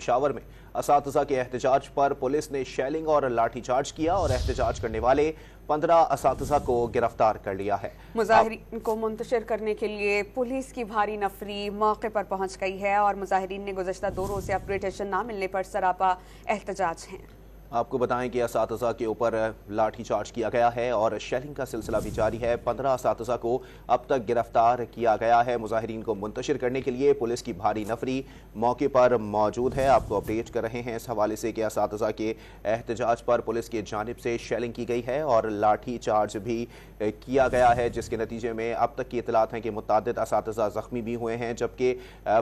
पेशावर में असातिज़ा के एहतजाज पर पुलिस ने शेलिंग और लाठी चार्ज किया और एहतजाज करने वाले 15 असातिज़ा को गिरफ्तार कर लिया है। मुजाहिरीन को मुंतशिर करने के लिए पुलिस की भारी नफरी मौके पर पहुंच गई है और मुजाहिरीन ने गुज़श्ता 2 रोज़ से अपग्रेडेशन ना मिलने पर सरापा एहतजाज हैं। आपको बताएं कि असातिज़ा के ऊपर लाठी चार्ज किया गया है और शेलिंग का सिलसिला भी जारी है। 15 असातिज़ा को अब तक गिरफ्तार किया गया है। मुजाहिरीन को मुंतशिर करने के लिए पुलिस की भारी नफरी मौके पर मौजूद है। आपको अपडेट कर रहे हैं इस हवाले से कि असातिज़ा के एहतजाज पर पुलिस की जानिब से शेलिंग की गई है और लाठी चार्ज भी किया गया है, जिसके नतीजे में अब तक की इतलात हैं कि मुतअद्दिद असातिज़ा ज़ख्मी भी हुए हैं, जबकि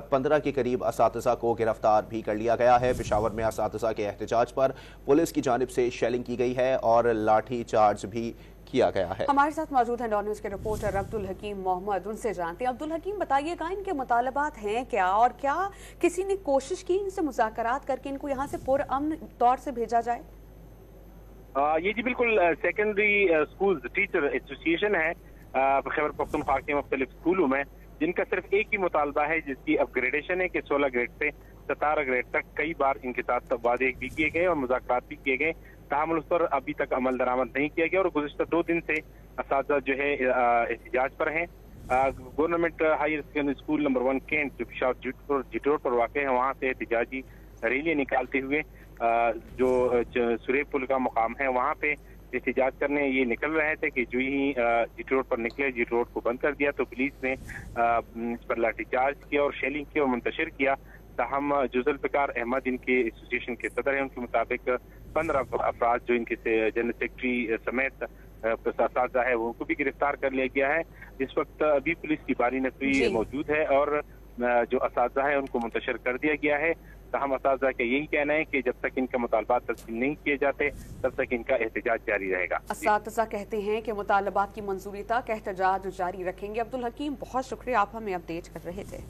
15 के करीब असातिज़ा को गिरफ्तार भी कर लिया गया है। पेशावर में असातिज़ा के एहतजाज पर पुलिस की जानिब से शेलिंग की गई है और लाठी चार्ज भी किया गया है। हमारे साथ मौजूद हैं डॉन न्यूज़ के रिपोर्टर अब्दुल हकीम मोहम्मद, उनसे जानते हैं। अब्दुल हकीम, बताइएगा इनके मुतालबात हैं क्या और क्या किसी ने कोशिश की इनसे मुज़ाकरात करके इनको यहाँ से पुरअमन तौर से भेजा जाए? ये जी बिल्कुल सेकेंडरी स्कूल टीचर एसोसिएशन है खैबर पख्तूनख्वा के मुख्तलिफ स्कूलों में, जिनका सिर्फ एक ही मुतालबा है, जिसकी अपग्रेडेशन है कि 16 ग्रेड से 17 ग्रेड तक कई बार इनके साथ वादे भी किए गए और मुज़ाकरात भी किए गए, ताहम उस पर अभी तक अमल दरामद नहीं किया गया और गुज़श्ता 2 दिन से असातिज़ा जो है एहतजाज पर हैं। Government higher secondary school number 1 Cantt जो पेशावर जिटोर पर वाक़ है, वहाँ से एहतजाजी रैलियाँ निकालते हुए जो सुरेब पुल का मुकाम है वहाँ पे एहतजाज करने ये निकल रहे थे कि जो ही जीटी रोड पर निकले, जीटी रोड को बंद कर दिया तो पुलिस ने इस पर लाठीचार्ज किया और शेलिंग किया और मुंतशिर किया। ताहम जुल्फ़िकार अहमद इनके एसोसिएशन के सदर हैं, उनके मुताबिक 15 अफराद जो इनके जनरल सेक्रेटरी समेत असातिज़ा है उनको भी गिरफ्तार कर लिया गया है। इस वक्त अभी पुलिस की भारी नफरी मौजूद है और जो असातिज़ा है उनको मुंतशिर कर दिया गया है। ताहम असातिज़ा का यही कहना है कि जब तक इनका मुतालबात तस्लीम नहीं किए जाते तब तक इनका एहतजाज जारी रहेगा। असातिज़ा कहते हैं कि मुतालबात की मंजूरी तक एहतजाज जारी रखेंगे। अब्दुल हकीम, बहुत शुक्रिया, आप हमें अपडेट कर रहे थे।